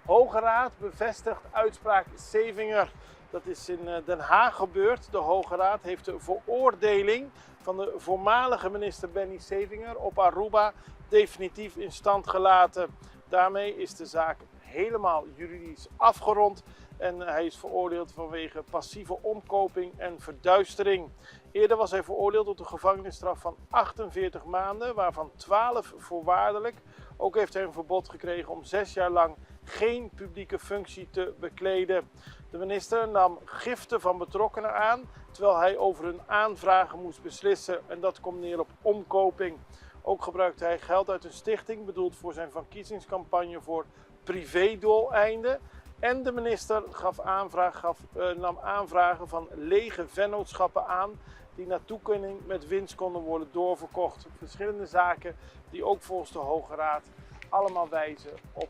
Hoge Raad bevestigt uitspraak Sevinger. Dat is in Den Haag gebeurd. De Hoge Raad heeft de veroordeling van de voormalige minister Benny Sevinger op Aruba definitief in stand gelaten. Daarmee is de zaak helemaal juridisch afgerond en hij is veroordeeld vanwege passieve omkoping en verduistering. Eerder was hij veroordeeld tot een gevangenisstraf van 48 maanden, waarvan 12 voorwaardelijk. Ook heeft hij een verbod gekregen om 6 jaar lang geen publieke functie te bekleden. De minister nam giften van betrokkenen aan, terwijl hij over hun aanvragen moest beslissen en dat komt neer op omkoping. Ook gebruikte hij geld uit een stichting bedoeld voor zijn verkiezingscampagne voor privédoeleinden. En de minister nam aanvragen van lege vennootschappen aan die naar toekenning met winst konden worden doorverkocht. Verschillende zaken die ook volgens de Hoge Raad allemaal wijzen op